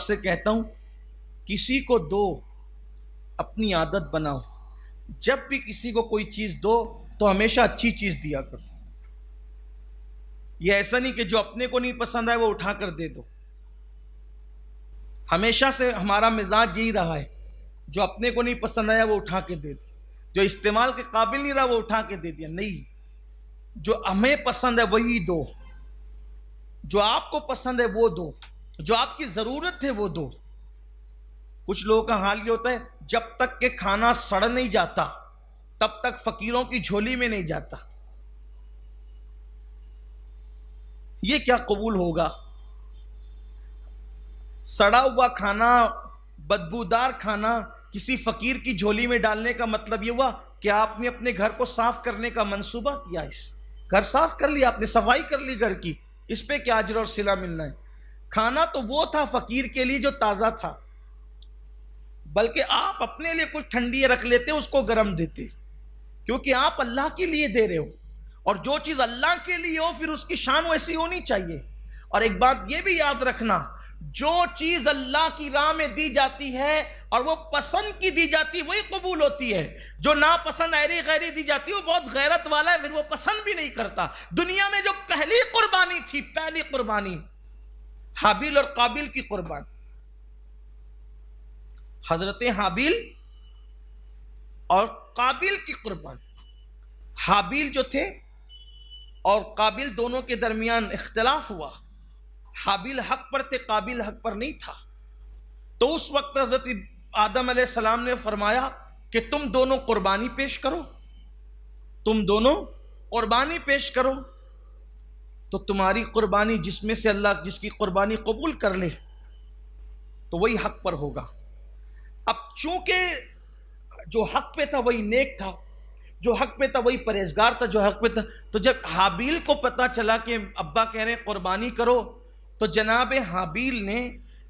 سے کہتا ہوں کسی کو دو، اپنی عادت بناؤ، جب بھی کسی کو کوئی چیز دو تو ہمیشہ اچھی چیز دیا کرو۔ یہ ایسا نہیں کہ جو اپنے کو نہیں پسند آئے وہ اٹھا کر دے دو۔ ہمیشہ سے ہمارا مزاج یہی رہا ہے، جو اپنے کو نہیں پسند آیا وہ اٹھا کے دے دو، جو استعمال کے قابل نہیں رہا وہ اٹھا کے دے دیا۔ نہیں، جو ہمیں پسند ہے وہی دو، جو آپ کو پسند ہے وہ دو، جو آپ کی ضرورت ہے وہ دو۔ کچھ لوگوں کا حال یہ ہوتا ہے جب تک کہ کھانا سڑ نہیں جاتا تب تک فقیروں کی جھولی میں نہیں جاتا۔ یہ کیا قبول ہوگا؟ سڑا ہوا کھانا، بدبودار کھانا کسی فقیر کی جھولی میں ڈالنے کا مطلب یہ ہوا کہ آپ نے اپنے گھر کو صاف کرنے کا منصوبہ کیا، گھر صاف کر لیا، آپ نے صفائی کر لی گھر کی، اس پہ کیا اجر اور صلہ ملنا ہے؟ کھانا تو وہ تھا فقیر کے لیے جو تازہ تھا، بلکہ آپ اپنے لیے کچھ ٹھنڈی رکھ لیتے اس کو گرم دیتے، کیونکہ آپ اللہ کے لیے دے رہے ہو، اور جو چیز اللہ کے لیے ہو پھر اس کی شان ویسی ہونی چاہیے۔ اور ایک بات یہ بھی یاد رکھنا، جو چیز اللہ کی راہ میں دی جاتی ہے اور وہ پسند کی دی جاتی ہے وہی قبول ہوتی ہے، جو ناپسند ایری غیری دی جاتی ہے وہ بہت غیرت والا ہے، پھر وہ پسند بھی نہیں کرتا۔ دنیا میں جو پہلی قربانی تھی، پہلی قربانی حابیل اور قابیل کی قربانی، حضرت حابیل اور قابیل کی قربانی۔ حابیل جو تھے اور قابیل دونوں کے درمیان اختلاف ہوا، حابیل حق پر تھے، قابیل حق پر نہیں تھا۔ تو اس وقت حضرت آدم علیہ السلام نے فرمایا کہ تم دونوں قربانی پیش کرو، تم دونوں قربانی پیش کرو، تو تمہاری قربانی جس میں سے اللہ جس کی قربانی قبول کر لے تو وہی حق پر ہوگا۔ اب چونکہ جو حق پہ تھا وہی نیک تھا، جو حق پہ تھا وہی پرہیزگار تھا، جو حق پہ تھا، تو جب حابیل کو پتا چلا کہ ابا کہہ رہے ہیں قربانی کرو، تو جناب حابیل نے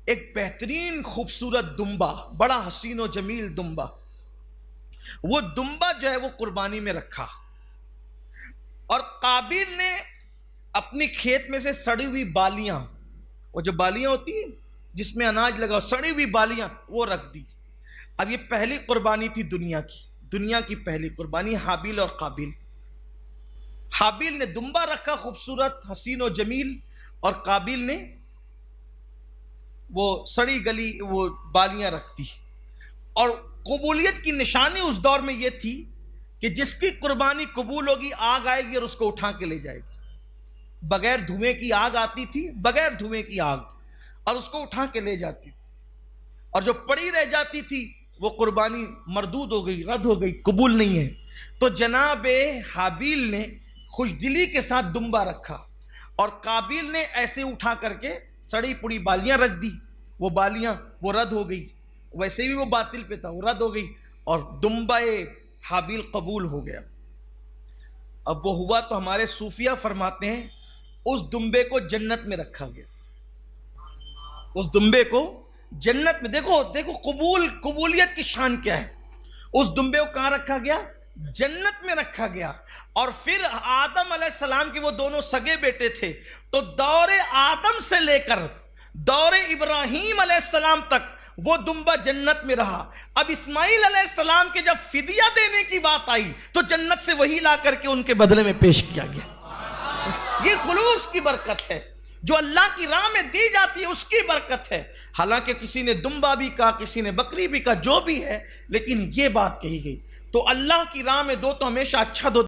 ایک بہترین خوبصورت دمبا، بڑا حسین و جمیل دمبا، وہ دمبا جو ہے وہ قربانی میں رکھا، اور قابیل نے اپنی کھیت میں سے سڑی ہوئی بالیاں، وہ جو بالیاں ہوتی ہیں جس میں اناج لگا، سڑی ہوئی بالیاں وہ رکھ دی۔ اب یہ پہلی قربانی تھی دنیا کی پہلی قربانی، حابیل اور قابیل۔ حابیل نے دمبا رکھا خوبصورت حسین و جمیل، اور قابیل نے وہ سڑی گلی وہ بالیاں رکھ دی۔ اور قبولیت کی نشانی اس دور میں یہ تھی کہ جس کی قربانی قبول ہوگی آگ آئے گی اور اس کو اٹھا کے لے جائے گی۔ بغیر دھوئیں کی آگ آتی تھی، بغیر دھوئیں کی آگ، اور اس کو اٹھا کے لے جاتی تھی، اور جو پڑی رہ جاتی تھی وہ قربانی مردود ہو گئی، رد ہو گئی، قبول نہیں ہے۔ تو جناب حابیل نے خوش دلی کے ساتھ دمبا رکھا، اور قابیل نے ایسے اٹھا کر کے سڑی پڑی بالیاں رکھ دی، وہ بالیاں وہ رد ہو گئی، ویسے بھی وہ باطل پہ تھا، وہ رد ہو گئی، اور دمبا حابیل قبول ہو گیا۔ اب وہ ہوا تو ہمارے صوفیہ فرماتے ہیں اس دمبے کو جنت میں رکھا گیا، اس دمبے کو جنت میں، دیکھو قبولیت کی شان کیا ہے۔ اس دمبے کو کہاں رکھا گیا؟ جنت میں رکھا گیا۔ اور پھر آدم علیہ السلام کے وہ دونوں سگے بیٹے تھے، تو دور آدم سے لے کر دور ابراہیم علیہ السلام تک وہ دمبا جنت میں رہا۔ اب اسماعیل علیہ السلام کے جب فدیہ دینے کی بات آئی تو جنت سے وہی لا کر کے ان کے بدلے میں پیش کیا گیا۔ یہ خلوص کی برکت ہے، جو اللہ کی راہ میں دی جاتی ہے اس کی برکت ہے۔ حالانکہ کسی نے دمبا بھی کہا، کسی نے بکری بھی کہا، جو بھی ہے، لیکن یہ بات کہی گئی۔ تو اللہ کی راہ میں دو تو ہمیشہ اچھا دو۔